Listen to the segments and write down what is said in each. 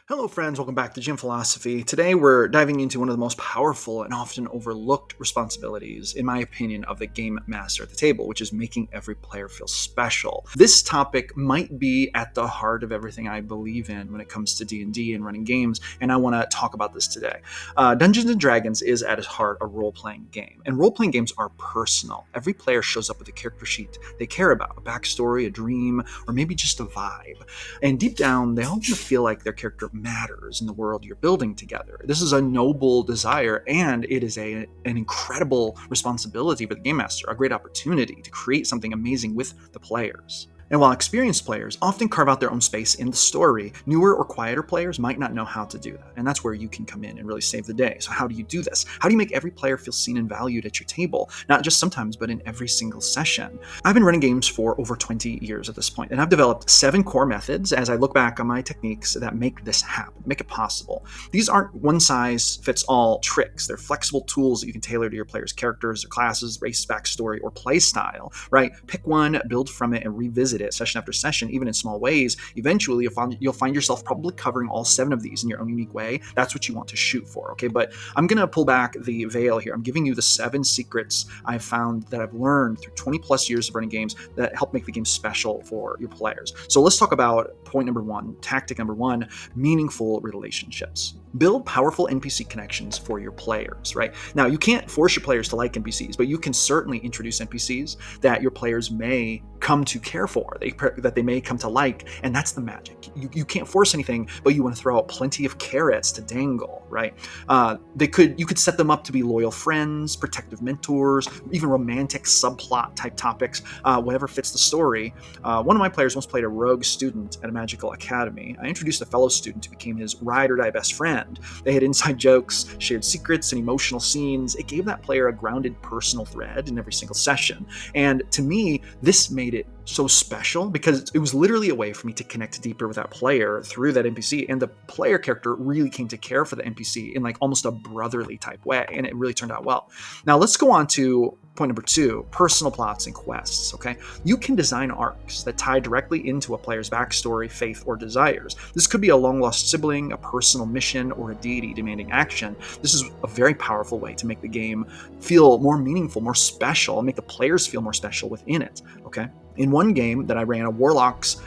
Hello, friends. Welcome back to Gym Philosophy. Today, we're diving into one of the most powerful and often overlooked responsibilities, in my opinion, of the game master at the table, which is making every player feel special. This topic might be at the heart of everything I believe in when it comes to D&D and running games, and I want to talk about this today. Dungeons & Dragons is at its heart a role-playing game, and role-playing games are personal. Every player shows up with a character sheet they care about, a backstory, a dream, or maybe just a vibe. And deep down, they all want to feel like their character matters in the world you're building together. This is a noble desire, and it is an incredible responsibility for the game master, a great opportunity to create something amazing with the players. And while experienced players often carve out their own space in the story, newer or quieter players might not know how to do that. And that's where you can come in and really save the day. So how do you do this? How do you make every player feel seen and valued at your table? Not just sometimes, but in every single session. I've been running games for over 20 years at this point, and I've developed 7 core methods as I look back on my techniques that make this happen, make it possible. These aren't one-size-fits-all tricks. They're flexible tools that you can tailor to your players' characters, their classes, race, backstory, or play style, right? Pick one, build from it, and revisit it session after session, even in small ways. Eventually, you'll find yourself probably covering all 7 of these in your own unique way. That's what you want to shoot for, okay? But I'm going to pull back the veil here. I'm giving you the 7 secrets I've found that I've learned through 20 plus years of running games that help make the game special for your players. So let's talk about point number 1, tactic number 1, meaningful relationships. Build powerful NPC connections for your players, right? Now, you can't force your players to like NPCs, but you can certainly introduce NPCs that your players may come to care for, that they may come to like, and that's the magic. You can't force anything, but you want to throw out plenty of carrots to dangle, right? You could set them up to be loyal friends, protective mentors, even romantic subplot type topics, whatever fits the story. One of my players once played a rogue student at a magical academy. I introduced a fellow student who became his ride or die best friend. They had inside jokes, shared secrets, and emotional scenes. It gave that player a grounded personal thread in every single session. And to me, this made it so special because it was literally a way for me to connect deeper with that player through that NPC, and the player character really came to care for the NPC in like almost a brotherly type way, and it really turned out well. Now let's go on to point number 2, personal plots and quests, okay? You can design arcs that tie directly into a player's backstory, faith, or desires. This could be a long-lost sibling, a personal mission, or a deity demanding action. This is a very powerful way to make the game feel more meaningful, more special, and make the players feel more special within it, okay? In one game that I ran, a warlock's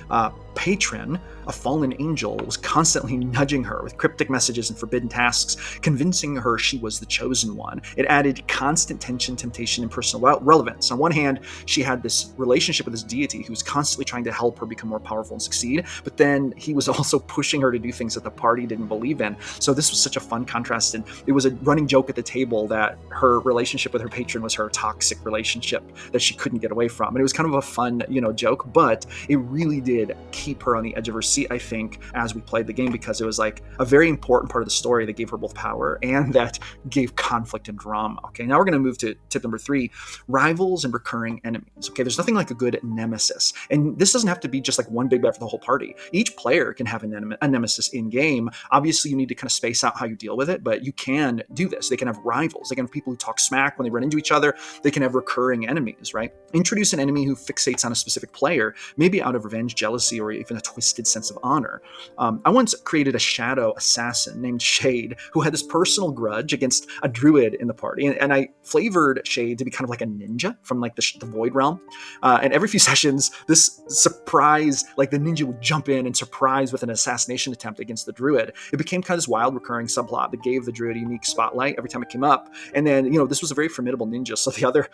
patron, a fallen angel, was constantly nudging her with cryptic messages and forbidden tasks, convincing her she was the chosen one. It added constant tension, temptation, and personal relevance. On one hand, she had this relationship with this deity who was constantly trying to help her become more powerful and succeed, but then he was also pushing her to do things that the party didn't believe in. So this was such a fun contrast, and it was a running joke at the table that her relationship with her patron was her toxic relationship that she couldn't get away from. And it was kind of a fun, joke, but it really did keep her on the edge of her seat, I think, as we played the game, because it was like a very important part of the story that gave her both power and that gave conflict and drama. Okay, now we're going to move to tip number 3, rivals and recurring enemies. Okay, there's nothing like a good nemesis, and this doesn't have to be just like one big bad for the whole party. Each player can have a nemesis in game. Obviously, you need to kind of space out how you deal with it, but you can do this. They can have rivals. They can have people who talk smack when they run into each other. They can have recurring enemies, right? Introduce an enemy who fixates on a specific player, maybe out of revenge, jealousy, or even a twisted sense of honor. I once created a shadow assassin named Shade who had this personal grudge against a druid in the party, and I flavored Shade to be kind of like a ninja from like the Void Realm. And every few sessions, this surprise, like the ninja would jump in and surprise with an assassination attempt against the druid. It became kind of this wild recurring subplot that gave the druid a unique spotlight every time it came up. And then, this was a very formidable ninja, so the other,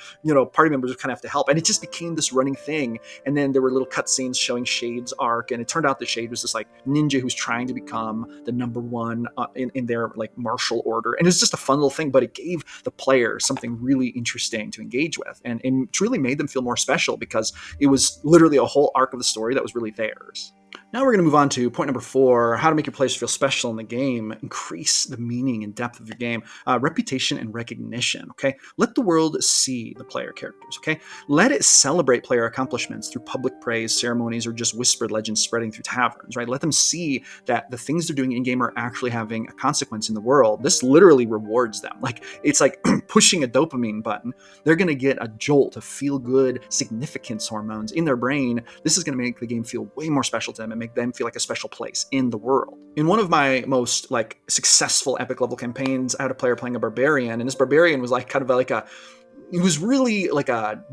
party members would kind of have to help. And it just became this running thing. And then there were little cutscenes showing Shade's arc, and it turned out that Shade was this like ninja who's trying to become the number one in their like martial order. And it's just a fun little thing, but it gave the player something really interesting to engage with, and it truly made them feel more special because it was literally a whole arc of the story that was really theirs. Now we're going to move on to point number 4, how to make your players feel special in the game. Increase the meaning and depth of your game. Reputation and recognition, okay? Let the world see the player characters, okay? Let it celebrate player accomplishments through public praise, ceremonies, or just whispered legends spreading through taverns, right? Let them see that the things they're doing in-game are actually having a consequence in the world. This literally rewards them. Like, it's like pushing a dopamine button. They're going to get a jolt of feel-good significance hormones in their brain. This is going to make the game feel way more special to them and make them feel like a special place in the world. In one of my most like successful epic level campaigns, I had a player playing a barbarian, and this barbarian was like kind of like he was really like a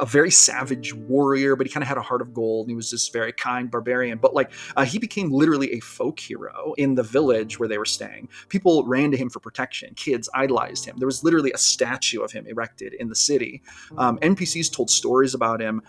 very savage warrior, but he kind of had a heart of gold. And he was this very kind barbarian. But like he became literally a folk hero in the village where they were staying. People ran to him for protection. Kids idolized him. There was literally a statue of him erected in the city. NPCs told stories about him.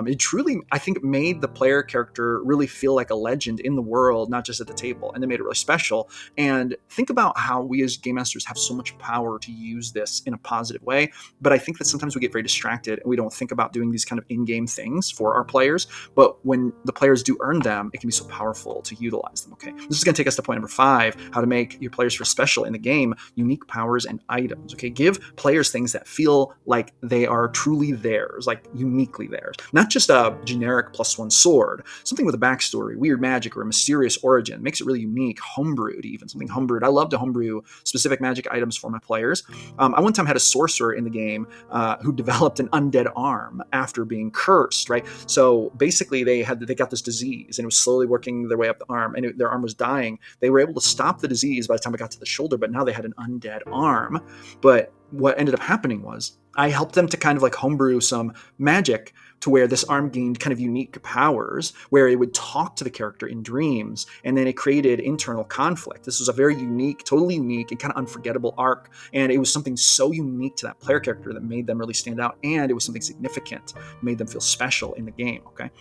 It truly, I think, made the player character really feel like a legend in the world, not just at the table. And they made it really special. And think about how we as game masters have so much power to use this in a positive way. But I think that sometimes we get very distracted and we don't think about doing these kind of in-game things for our players. But when the players do earn them, it can be so powerful to utilize them. Okay, this is going to take us to point number 5: how to make your players feel special in the game. Unique powers and items. Okay, give players things that feel like they are truly theirs, like uniquely theirs, not just a generic +1 sword. Something with a backstory, weird magic, or a mysterious origin makes it really unique. Homebrewed, even something homebrewed. I love to homebrew specific magic items for my players. I one time had a sorcerer in the game who developed an undead arm after being cursed, right? So basically they got this disease and it was slowly working their way up the arm, and their arm was dying. They were able to stop the disease by the time it got to the shoulder, but now they had an undead arm. But what ended up happening was I helped them to kind of like homebrew some magic to where this arm gained kind of unique powers, where it would talk to the character in dreams, and then it created internal conflict. This was a very unique, totally unique, and kind of unforgettable arc, and it was something so unique to that player character that made them really stand out, and it was something significant, made them feel special in the game, okay?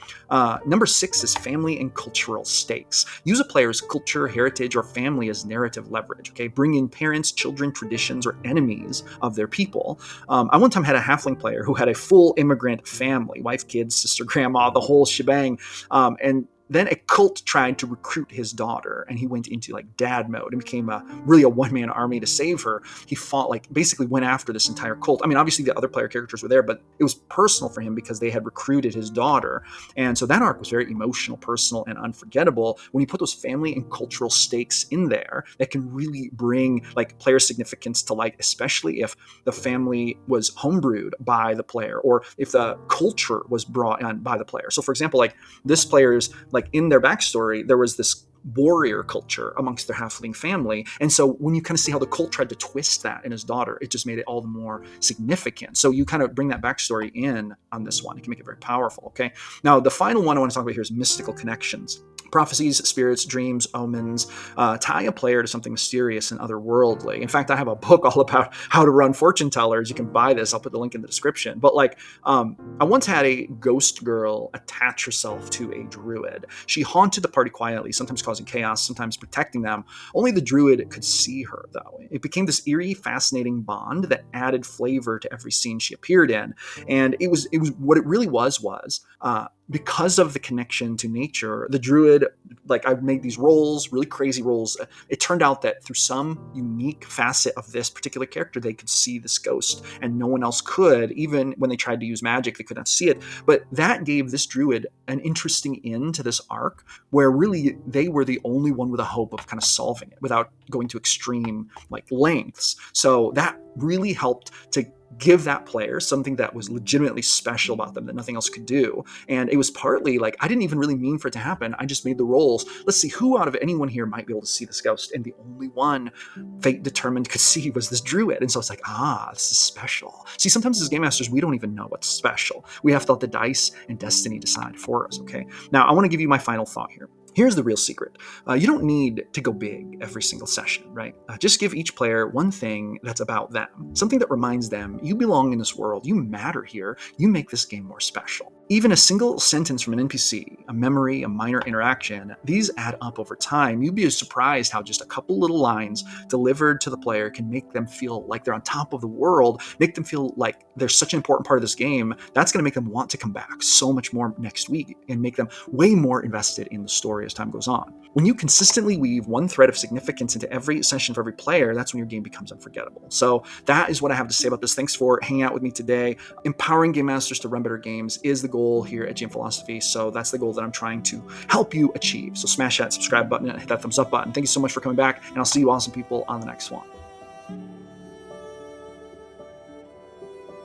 Number 6 is family and cultural stakes. Use a player's culture, heritage, or family as narrative leverage, okay? Bring in parents, children, traditions, or enemies of their people. I one time had a halfling player who had a full immigrant family, wife, kids, sister, grandma, the whole shebang. And then a cult tried to recruit his daughter, and he went into like dad mode and became really a one-man army to save her. He fought, like basically went after this entire cult. I mean, obviously the other player characters were there, but it was personal for him because they had recruited his daughter. And so that arc was very emotional, personal, and unforgettable. When you put those family and cultural stakes in there, that can really bring like player significance to light, especially if the family was homebrewed by the player or if the culture was brought in by the player. So for example, like this player's like in their backstory, there was this warrior culture amongst their halfling family. And so when you kind of see how the cult tried to twist that in his daughter, it just made it all the more significant. So you kind of bring that backstory in on this one. It can make it very powerful, okay? Now, the final one I want to talk about here is mystical connections. Prophecies, spirits, dreams, omens, tie a player to something mysterious and otherworldly. In fact, I have a book all about how to run fortune tellers. You can buy this. I'll put the link in the description. But like, I once had a ghost girl attach herself to a druid. She haunted the party quietly, sometimes causing chaos, sometimes protecting them. Only the druid could see her, though. It became this eerie, fascinating bond that added flavor to every scene she appeared in. And it was what it really was because of the connection to nature, the druid, like I've made these rolls, really crazy rolls. It turned out that through some unique facet of this particular character, they could see this ghost and no one else could. Even when they tried to use magic, they could not see it. But that gave this druid an interesting end to this arc where really they were the only one with a hope of kind of solving it without going to extreme like lengths. So that really helped to give that player something that was legitimately special about them that nothing else could do. And it was partly like, I didn't even really mean for it to happen. I just made the rolls. Let's see who out of anyone here might be able to see this ghost. And the only one fate determined could see was this druid. And so it's like, this is special. See, sometimes as game masters, we don't even know what's special. We have to let the dice and destiny decide for us, okay? Now, I want to give you my final thought here. Here's the real secret. You don't need to go big every single session, right? Just give each player one thing that's about them, something that reminds them you belong in this world, you matter here, you make this game more special. Even a single sentence from an NPC, a memory, a minor interaction, these add up over time. You'd be surprised how just a couple little lines delivered to the player can make them feel like they're on top of the world, make them feel like they're such an important part of this game. That's going to make them want to come back so much more next week and make them way more invested in the story as time goes on. When you consistently weave one thread of significance into every session for every player, that's when your game becomes unforgettable. So that is what I have to say about this. Thanks for hanging out with me today. Empowering game masters to run better games is the goal here at GM Philosophy. So that's the goal that I'm trying to help you achieve. So smash that subscribe button and hit that thumbs up button. Thank you so much for coming back, and I'll see you awesome people on the next one.